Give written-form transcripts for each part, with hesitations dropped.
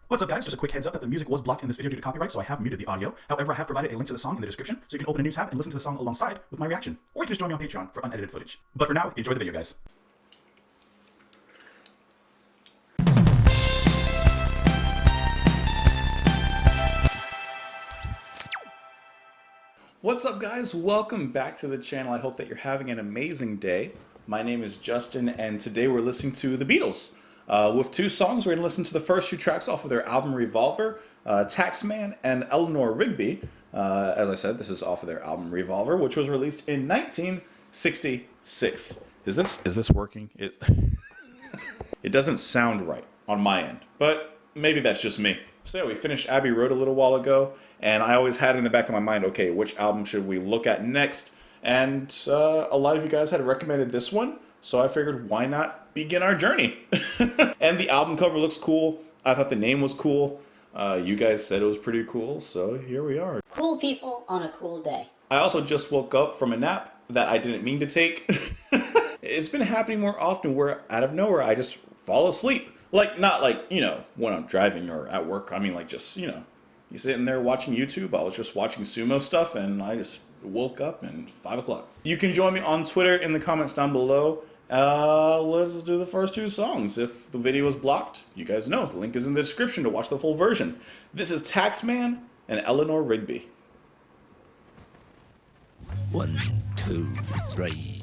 What's up, guys? Just a quick heads up that the music was blocked in this video due to copyright, so I have muted the audio. However, I have provided a link to the song in the description, so you can open a new tab and listen to the song alongside with my reaction. Or you can just join me on Patreon for unedited footage. But for now, enjoy the video, guys. What's up, guys? Welcome back to the channel. I hope that you're having an amazing day. My name is Justin, and today we're listening to the Beatles. With two songs, we're going to listen to the first two tracks off of their album Revolver, Taxman and Eleanor Rigby. As I said, this is off of their album Revolver, which was released in 1966. Is this working? It doesn't sound right on my end, but maybe that's just me. So yeah, we finished Abbey Road a little while ago, and I always had in the back of my mind, okay, which album should we look at next? And a lot of you guys had recommended this one, so I figured why not begin our journey? And the album cover looks cool. I thought the name was cool. You guys said it was pretty cool, so here we are. Cool people on a cool day. I also just woke up from a nap that I didn't mean to take. It's been happening more often where out of nowhere I just fall asleep. Like, not like, you know, when I'm driving or at work. I mean, like, just, you know, you sitting there watching YouTube. I was just watching sumo stuff and I just woke up and 5 o'clock. You can join me on Twitter in the comments down below. Let's do the first two songs. If the video is blocked, you guys know, the link is in the description to watch the full version. This is Taxman and Eleanor Rigby. 1, 2, 3.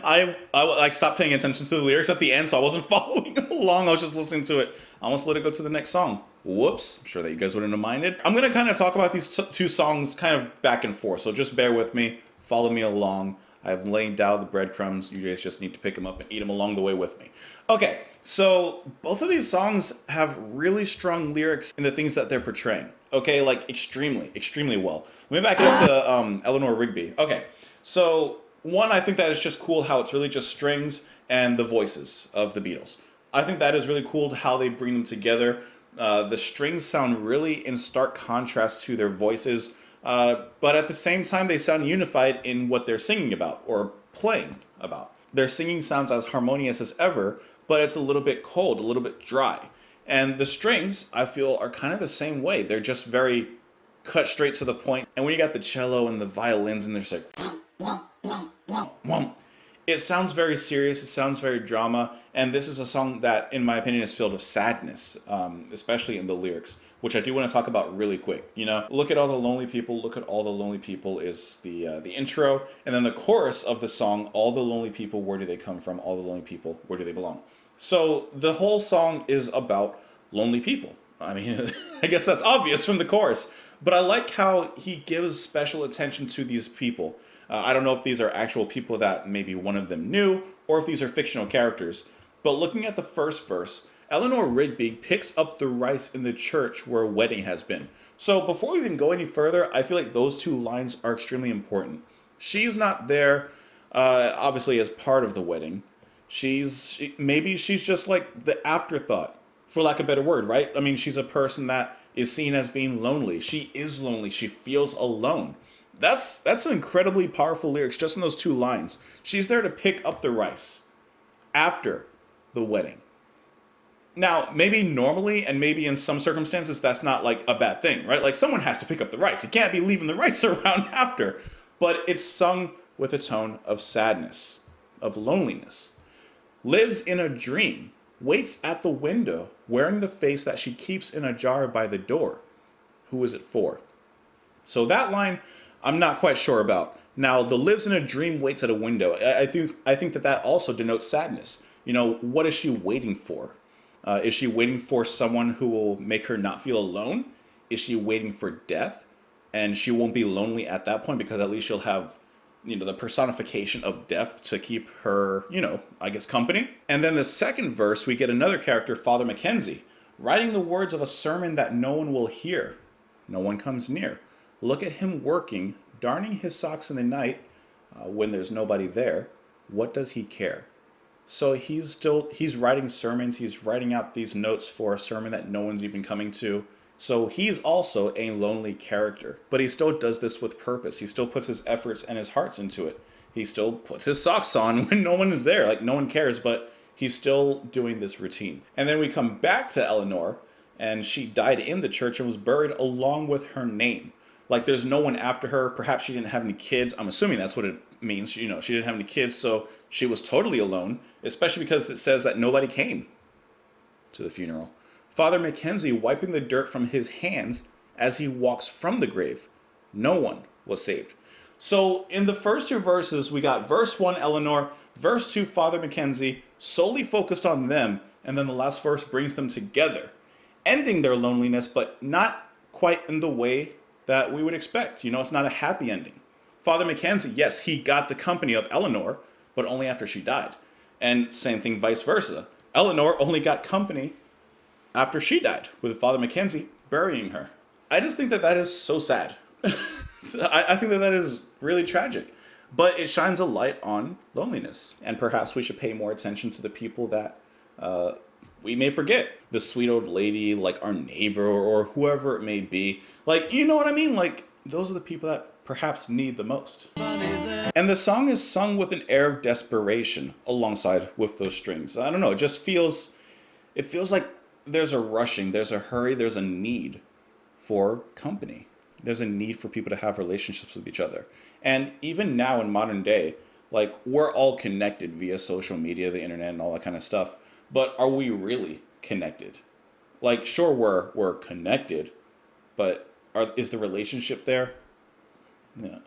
I like stopped paying attention to the lyrics at the end, so I wasn't following along. I was just listening to it. I almost let it go to the next song. Whoops. I'm sure that you guys wouldn't have minded. I'm going to kind of talk about these two songs kind of back and forth, so just bear with me. Follow me along. I've laid down the breadcrumbs. You guys just need to pick them up and eat them along the way with me. Okay, so both of these songs have really strong lyrics in the things that they're portraying. Okay, like extremely well. Let me back it up to Eleanor Rigby. Okay, so one, I think that it's just cool how it's really just strings and the voices of the Beatles. I think that is really cool how they bring them together. The strings sound really in stark contrast to their voices, but at the same time, they sound unified in what they're singing about or playing about. Their singing sounds as harmonious as ever, but it's a little bit cold, a little bit dry. And the strings, I feel, are kind of the same way. They're just very cut straight to the point. And when you got the cello and the violins and they're just like, it sounds very serious. It sounds very drama. And this is a song that, in my opinion, is filled with sadness, especially in the lyrics, which I do want to talk about really quick. You know, look at all the lonely people. Look at all the lonely people is the intro. And then the chorus of the song, all the lonely people, where do they come from? All the lonely people, where do they belong? So the whole song is about lonely people. I mean, I guess that's obvious from the chorus. But I like how he gives special attention to these people. I don't know if these are actual people that maybe one of them knew, or if these are fictional characters. But looking at the first verse, Eleanor Rigby picks up the rice in the church where a wedding has been. So before we even go any further, I feel like those two lines are extremely important. She's not there, obviously, as part of the wedding. Maybe she's just like the afterthought, for lack of a better word, right? I mean, she's a person that is seen as being lonely. She is lonely. She feels alone. That's an incredibly powerful lyrics just in those two lines. She's there to pick up the rice after the wedding. Now, maybe normally and maybe in some circumstances that's not like a bad thing, right? Like someone has to pick up the rice. You can't be leaving the rice around after. But it's sung with a tone of sadness, of loneliness. Lives in a dream, waits at the window, wearing the face that she keeps in a jar by the door. Who is it for? So that line, I'm not quite sure about. Now, the lives in a dream, waits at a window. I think that also denotes sadness. You know, what is she waiting for? Is she waiting for someone who will make her not feel alone? Is she waiting for death? And she won't be lonely at that point because at least she'll have, you know, the personification of death to keep her, you know, I guess company. And then the second verse, we get another character, Father Mackenzie, writing the words of a sermon that no one will hear. No one comes near. Look at him working, darning his socks in the night when there's nobody there. What does he care? So he's writing sermons. He's writing out these notes for a sermon that no one's even coming to. So he's also a lonely character, but he still does this with purpose. He still puts his efforts and his hearts into it. He still puts his socks on when no one is there, like no one cares, but he's still doing this routine. And then we come back to Eleanor, and she died in the church and was buried along with her name. Like there's no one after her. Perhaps she didn't have any kids. I'm assuming that's what it means. You know, she didn't have any kids, so she was totally alone, especially because it says that nobody came to the funeral. Father Mackenzie wiping the dirt from his hands as he walks from the grave. No one was saved. So in the first two verses, we got verse 1, Eleanor, verse 2, Father Mackenzie, solely focused on them, and then the last verse brings them together, ending their loneliness, but not quite in the way that we would expect. You know, it's not a happy ending. Father Mackenzie, yes, he got the company of Eleanor, but only after she died. And same thing vice versa. Eleanor only got company after she died, with Father Mackenzie burying her. I just think that is so sad. I think that is really tragic. But it shines a light on loneliness. And perhaps we should pay more attention to the people that we may forget. The sweet old lady, like our neighbor, or whoever it may be. Like, you know what I mean? Like, those are the people that perhaps need the most. And the song is sung with an air of desperation alongside with those strings. I don't know, it feels like there's a rushing, there's a hurry, there's a need for company. There's a need for people to have relationships with each other. And even now in modern day, like we're all connected via social media, the internet and all that kind of stuff. But are we really connected? Like, sure, we're connected, but is the relationship there? No.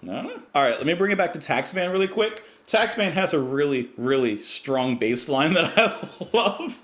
No. All right, let me bring it back to Taxman really quick. Taxman has a really, really strong bass line that I love.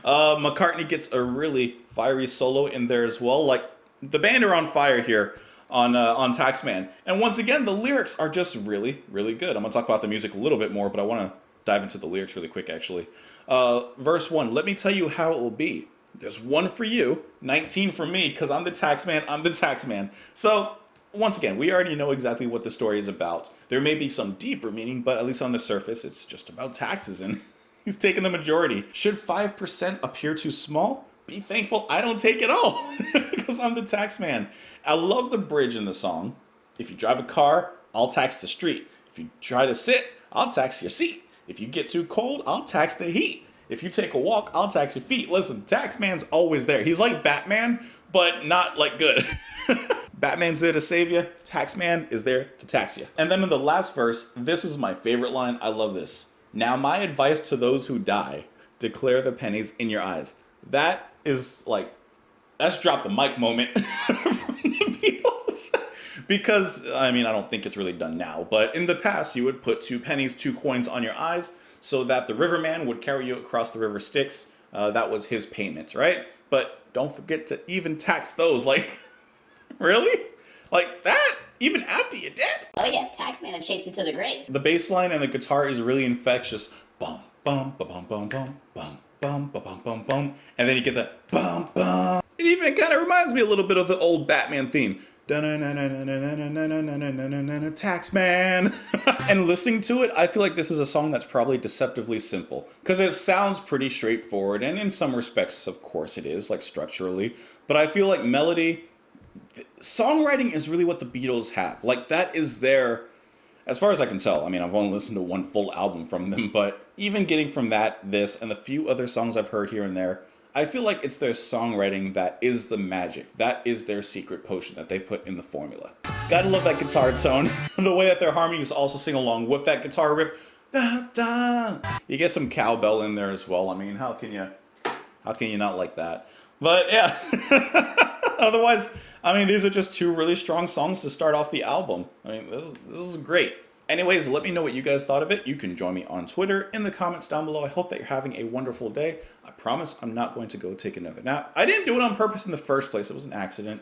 McCartney gets a really fiery solo in there as well. Like, the band are on fire here on Taxman. And once again, the lyrics are just really, really good. I'm going to talk about the music a little bit more, but I want to dive into the lyrics really quick, actually. Verse 1, let me tell you how it will be. There's 1 for you, 19 for me, because I'm the Taxman, I'm the Taxman. So, once again, we already know exactly what the story is about. There may be some deeper meaning, but at least on the surface, it's just about taxes, and he's taking the majority. Should 5% appear too small? Be thankful I don't take it all, because I'm the Taxman. I love the bridge in the song. If you drive a car, I'll tax the street. If you try to sit, I'll tax your seat. If you get too cold, I'll tax the heat. If you take a walk, I'll tax your feet. Listen, Taxman's always there. He's like Batman, but not like good. Batman's there to save you. Taxman is there to tax you. And then in the last verse, this is my favorite line. I love this. Now my advice to those who die, declare the pennies in your eyes. That is like, that's drop the mic moment from the Beatles. Because, I mean, I don't think it's really done now, but in the past you would put 2 pennies, 2 coins on your eyes so that the riverman would carry you across the river Styx. That was his payment, right? But don't forget to even tax those. Like, really? Like that? Even after you're dead? Oh yeah, Taxman and chase you to the grave. The bass line and the guitar is really infectious. Bum, bum, ba bum, bum, bum, bum, bum, ba bum, bum, bum. And then you get the bum, bum. It even kind of reminds me a little bit of the old Batman theme. Taxman. And listening to it, I feel like this is a song that's probably deceptively simple. Because it sounds pretty straightforward, and in some respects, of course it is, like structurally. But I feel like melody, songwriting is really what the Beatles have. Like, that is their, as far as I can tell, I mean, I've only listened to 1 full album from them, but even getting from that, this, and the few other songs I've heard here and there, I feel like it's their songwriting that is the magic. That is their secret potion that they put in the formula. Gotta love that guitar tone. The way that their harmonies also sing along with that guitar riff. Da, da. You get some cowbell in there as well. I mean, how can you not like that? But yeah. Otherwise, I mean, these are just 2 really strong songs to start off the album. I mean, this is great. Anyways, let me know what you guys thought of it. You can join me on Twitter in the comments down below. I hope that you're having a wonderful day. I promise I'm not going to go take another nap. I didn't do it on purpose in the first place. It was an accident.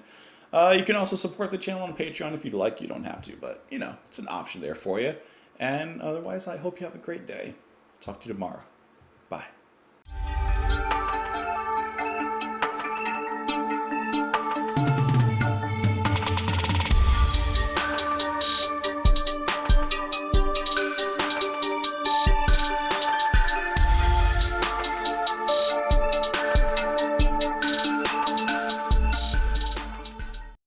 You can also support the channel on Patreon if you'd like. You don't have to, but, you know, it's an option there for you. And otherwise, I hope you have a great day. Talk to you tomorrow. Bye.